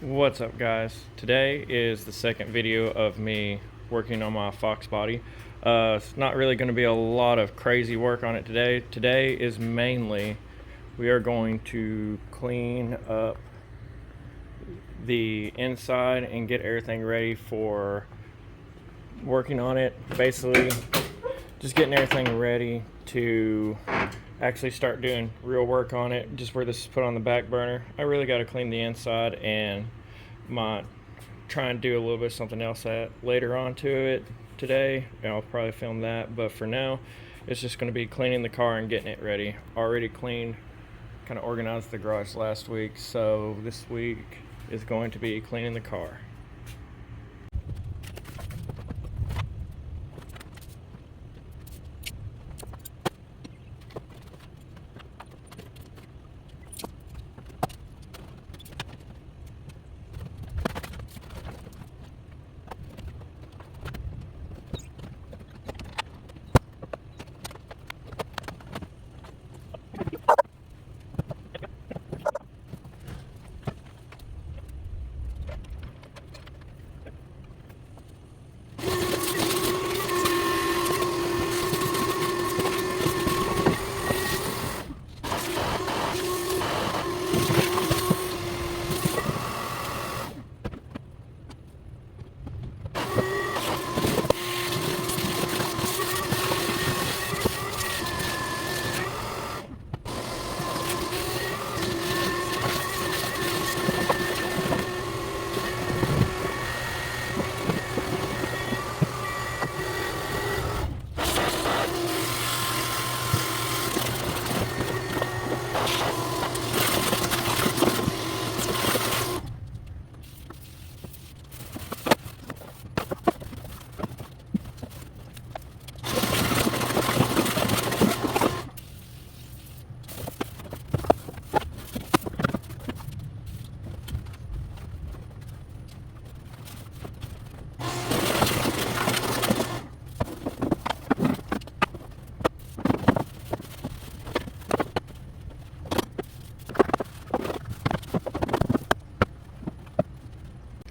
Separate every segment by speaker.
Speaker 1: What's up, guys? Today is the second video of me working on my Fox body. It's not really going to be a lot of crazy work on it today. Today is mainly we are going to clean up the inside and get everything ready for working on it. Basically, just getting everything ready to actually start doing real work on it. Just where this is put on the back burner, I really got to clean the inside and might try and do a little bit of something else later on to it today, and I'll probably film that. But for now, it's just going to be cleaning the car and getting it ready. Already cleaned, kind of organized the garage last week, so this week is going to be cleaning the car.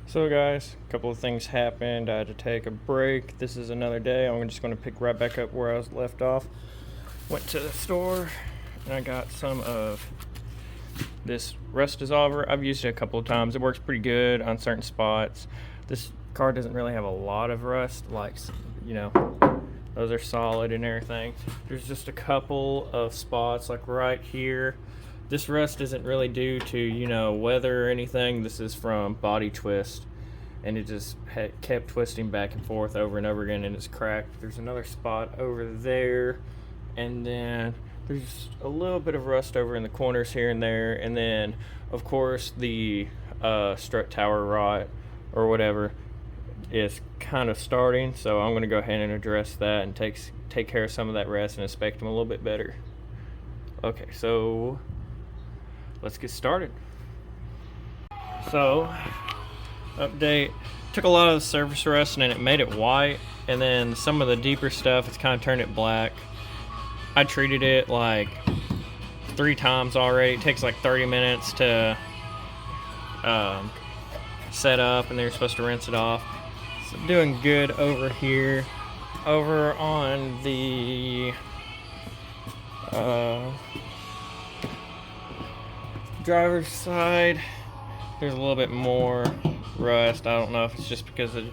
Speaker 1: So guys, a couple of things happened. I had to take a break. This is another day. I'm just going to pick right back up where I was left off. Went to the store and I got some of this rust dissolver. I've used it a couple of times. It works pretty good on certain spots. This car doesn't really have a lot of rust, like, you know, those are solid and everything. There's just a couple of spots like right here. This rust isn't really due to, you know, weather or anything. This is from body twist, and it just kept twisting back and forth over and over again, and it's cracked. There's another spot over there, and then there's a little bit of rust over in the corners here and there, and then of course the strut tower rot or whatever is kind of starting. So I'm going to go ahead and address that and take care of some of that rust and inspect them a little bit better. Okay, so let's get started. So, update. Took a lot of the surface rust and it made it white, and then some of the deeper stuff, it's kind of turned it black. I treated it like 3 times already. It takes like 30 minutes to set up, and then you're supposed to rinse it off. So doing good over here. Over on the driver's side, there's a little bit more rust. I don't know if it's just because of the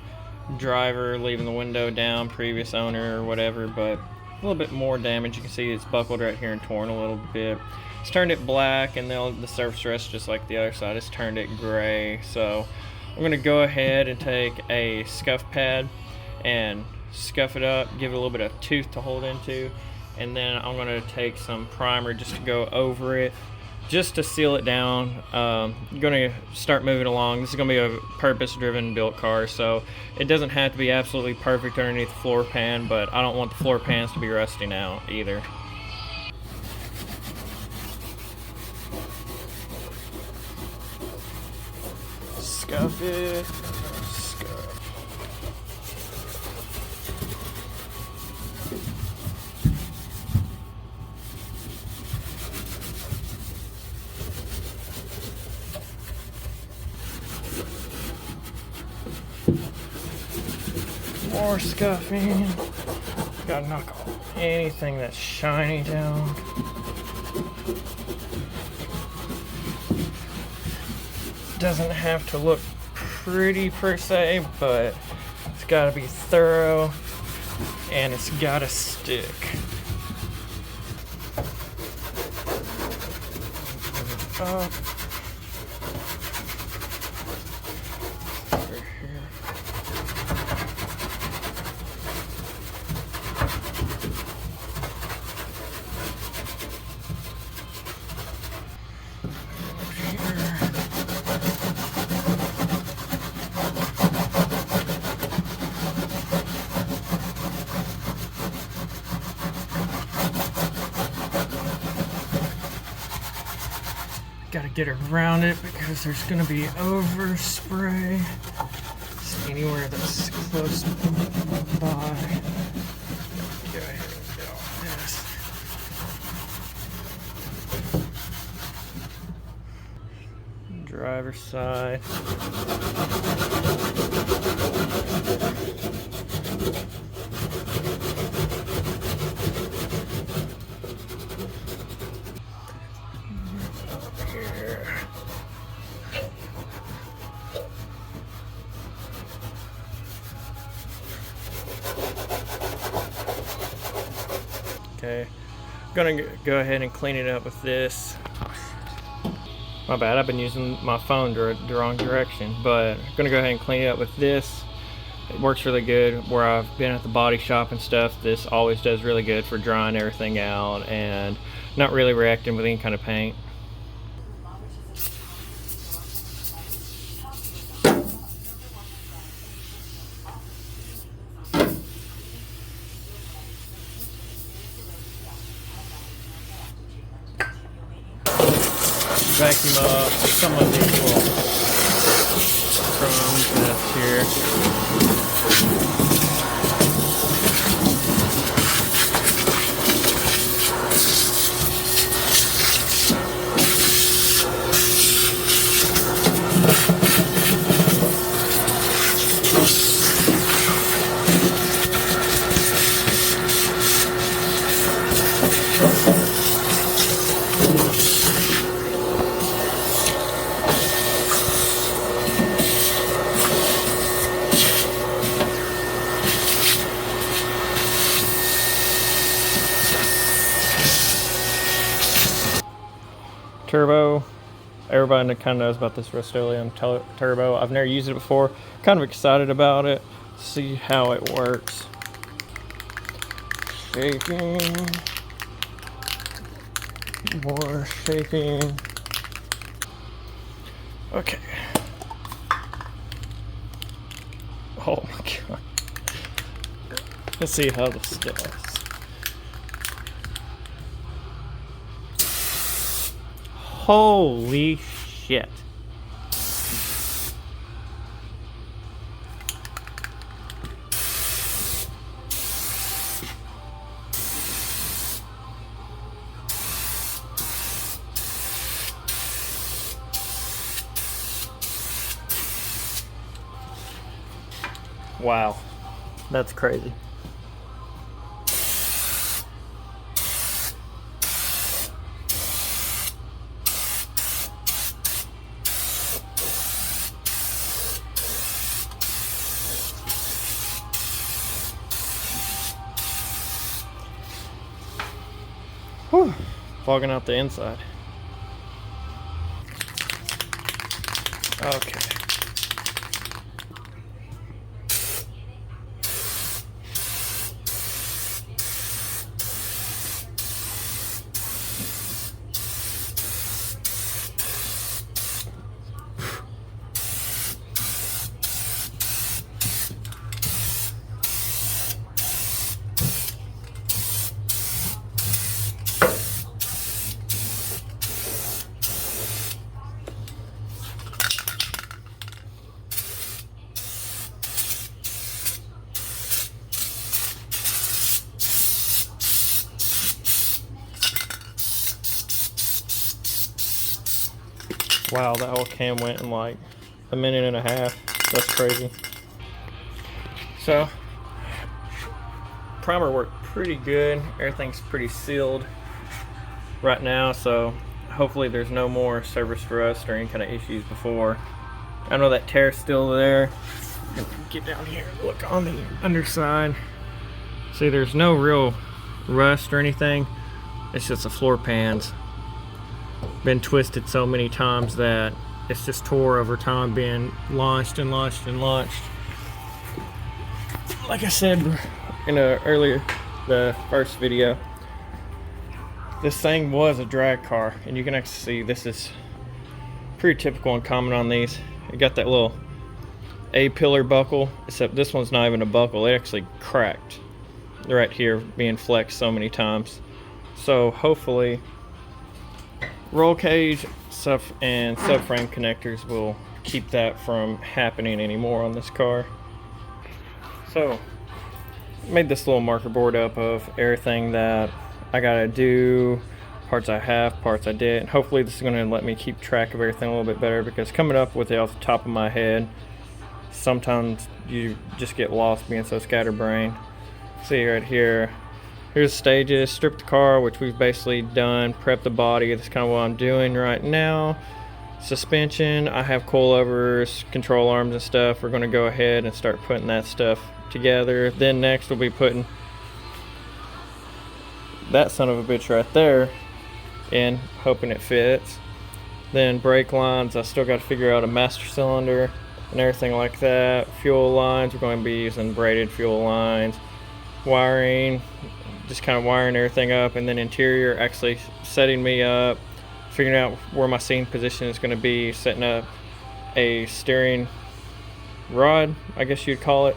Speaker 1: driver leaving the window down, previous owner or whatever, but a little bit more damage. You can see it's buckled right here and torn a little bit. It's turned it black, and then the surface rust, just like the other side, has turned it gray. So I'm going to go ahead and take a scuff pad and scuff it up, give it a little bit of tooth to hold into, and then I'm going to take some primer just to go over it, just to seal it down. I'm going to start moving along. This is going to be a purpose-driven built car, so it doesn't have to be absolutely perfect underneath the floor pan, but I don't want the floor pans to be rusting out either. Scuff it. Scuff. More scuffing. Gotta knock anything that's shiny down. Doesn't have to look pretty per se, but it's gotta be thorough and it's gotta stick. Up. Over here. Gotta get around it because there's gonna be overspray. Just anywhere that's close by. Go ahead and get all this. Driver's side. Okay, I'm gonna go ahead and clean it up with this. My bad, I've been using my phone the wrong direction, but I'm gonna go ahead and clean it up with this. It works really good. Where I've been at the body shop and stuff, this always does really good for drying everything out and not really reacting with any kind of paint. Vacuum up some of these little crumbs that's here. Turbo. Everybody kind of knows about this Rust-Oleum Turbo. I've never used it before. Kind of excited about it. See how it works. Shaking. More shaking. Okay. Oh my god. Let's see how this does. Holy shit. Wow. That's crazy. Whew. Fogging out the inside. Okay. Wow, that whole cam went in like a minute and a half. That's crazy. So, primer worked pretty good. Everything's pretty sealed right now, so hopefully there's no more surface rust or any kind of issues before. I know that tear's still there. Get down here, look on the underside. See, there's no real rust or anything. It's just the floor pans been twisted so many times that it's just tore over time, being launched and launched and launched. Like I said in the first video, this thing was a drag car, and you can actually see this is pretty typical and common on these. You got that little A-pillar buckle, except this one's not even a buckle. It actually cracked right here, being flexed so many times. So hopefully roll cage and subframe connectors will keep that from happening anymore on this car. So made this little marker board up of everything that I gotta do, parts I have, parts I did, and hopefully this is gonna let me keep track of everything a little bit better, because coming up with it off the top of my head, sometimes you just get lost being so scatterbrained. See right here, here's the stages. Strip the car, which we've basically done. Prep the body, that's kind of what I'm doing right now. Suspension, I have coilovers, control arms and stuff. We're gonna go ahead and start putting that stuff together. Then next we'll be putting that son of a bitch right there in, hoping it fits. Then brake lines, I still got to figure out a master cylinder and everything like that. Fuel lines, we're going to be using braided fuel lines. Wiring, just kind of wiring everything up. And then interior, actually setting me up, figuring out where my seating position is going to be, setting up a steering rod, I guess you'd call it,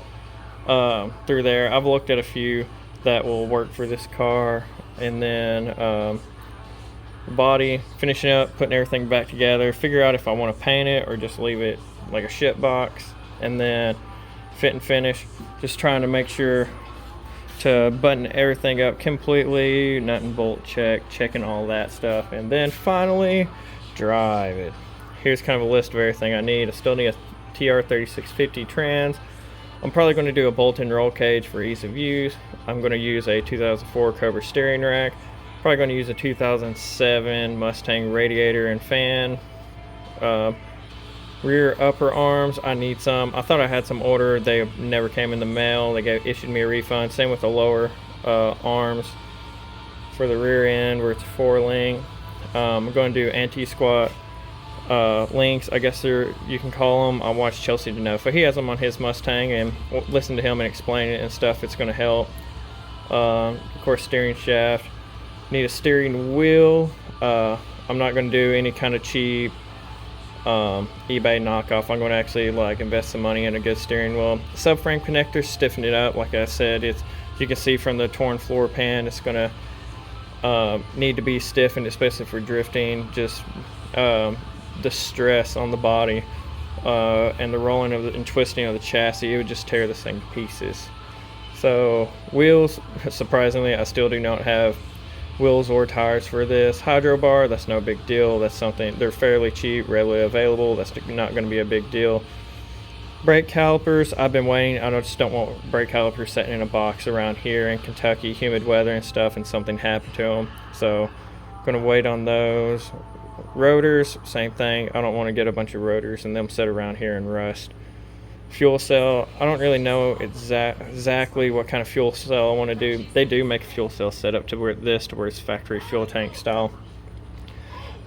Speaker 1: through there. I've looked at a few that will work for this car. And then body, finishing up, putting everything back together, figure out if I want to paint it or just leave it like a shit box. And then fit and finish, just trying to make sure to button everything up completely, nut and bolt check, checking all that stuff, and then finally drive it. Here's kind of a list of everything I need. I still need a TR3650 trans. I'm probably going to do a bolt-in roll cage for ease of use. I'm going to use a 2004 Cobra steering rack. Probably going to use a 2007 Mustang radiator and fan. Rear upper arms, I need some. I thought I had some ordered. They never came in the mail. They issued me a refund. Same with the lower arms for the rear end where it's 4-link. I'm going to do anti-squat links, I guess you can call them. I watched Chelsea DeNofa. He has them on his Mustang, and listen to him and explain it and stuff. It's going to help. Of course, steering shaft. Need a steering wheel. I'm not going to do any kind of cheap eBay knockoff. I'm going to actually invest some money in a good steering wheel. Subframe connector, stiffen it up. Like I said, it's, you can see from the torn floor pan, it's going to need to be stiffened, especially for drifting. Just the stress on the body and the rolling of and twisting of the chassis, it would just tear this thing to pieces. So wheels, surprisingly, I still do not have wheels or tires for this. Hydro bar, that's no big deal. That's something, they're fairly cheap, readily available. That's not going to be a big deal. Brake calipers, I've been waiting. I just don't want brake calipers sitting in a box around here in Kentucky, humid weather and stuff, and something happened to them. So going to wait on those. Rotors, same thing. I don't want to get a bunch of rotors and them sit around here and rust. Fuel cell, I don't really know exactly what kind of fuel cell I want to do. They do make a fuel cell set up to where it's factory fuel tank style,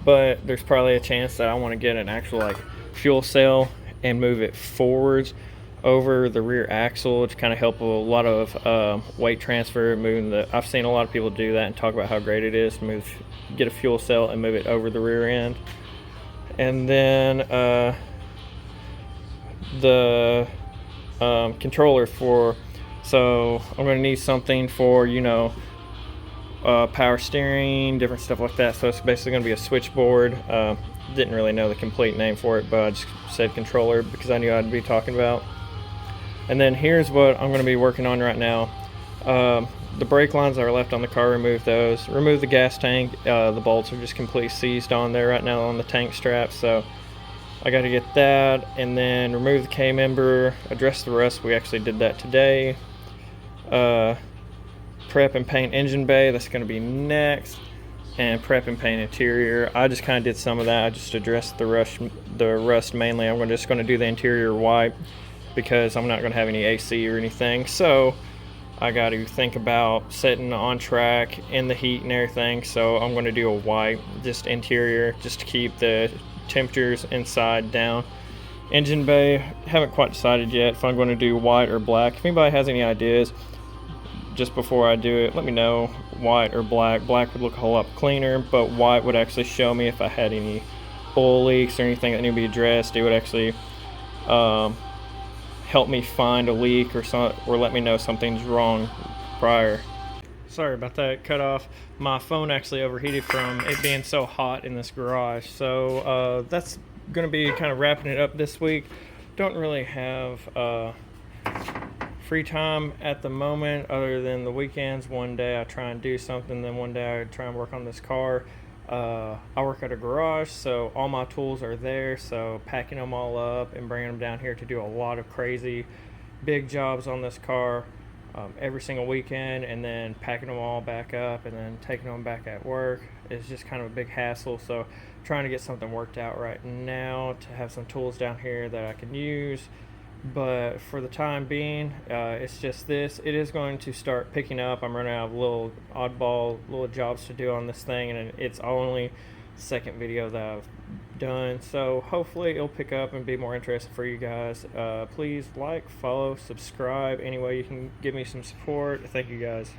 Speaker 1: but there's probably a chance that I want to get an actual fuel cell and move it forwards over the rear axle to kind of help a lot of weight transfer. I've seen a lot of people do that and talk about how great it is to get a fuel cell and move it over the rear end. And then the controller so I'm going to need something for power steering, different stuff like that. So it's basically going to be a switchboard. Didn't really know the complete name for it, but I just said controller because I knew I'd be talking about. And then here's what I'm going to be working on right now. The brake lines that are left on the car, remove those. Remove the gas tank. The bolts are just completely seized on there right now on the tank strap, so I got to get that. And then remove the K-member, address the rust. We actually did that today. prep and paint engine bay. That's going to be next. And prep and paint interior. I just kind of did some of that. I just addressed the rust mainly. I'm just going to do the interior white because I'm not going to have any AC or anything. So I got to think about setting on track in the heat and everything. So I'm going to do a white, just interior, just to keep the temperatures inside down. Engine bay, haven't quite decided yet if I'm going to do white or black. If anybody has any ideas, just before I do it, let me know. White or black. Black would look a whole lot cleaner, but white would actually show me if I had any oil leaks or anything that need to be addressed. It would actually help me find a leak or let me know something's wrong prior. Sorry about that cut off. My phone actually overheated from it being so hot in this garage. So that's going to be kind of wrapping it up this week. Don't really have free time at the moment other than the weekends. One day I try and do something, then one day I try and work on this car. I work at a garage, so all my tools are there, so packing them all up and bringing them down here to do a lot of crazy big jobs on this car every single weekend, and then packing them all back up and then taking them back at work is just kind of a big hassle. So trying to get something worked out right now to have some tools down here that I can use. But for the time being, it's just this. It is going to start picking up. I'm running out of little oddball little jobs to do on this thing, and it's only the second video that I've done. So hopefully it'll pick up and be more interesting for you guys. Please like, follow, subscribe. Any way you can give me some support. Thank you guys.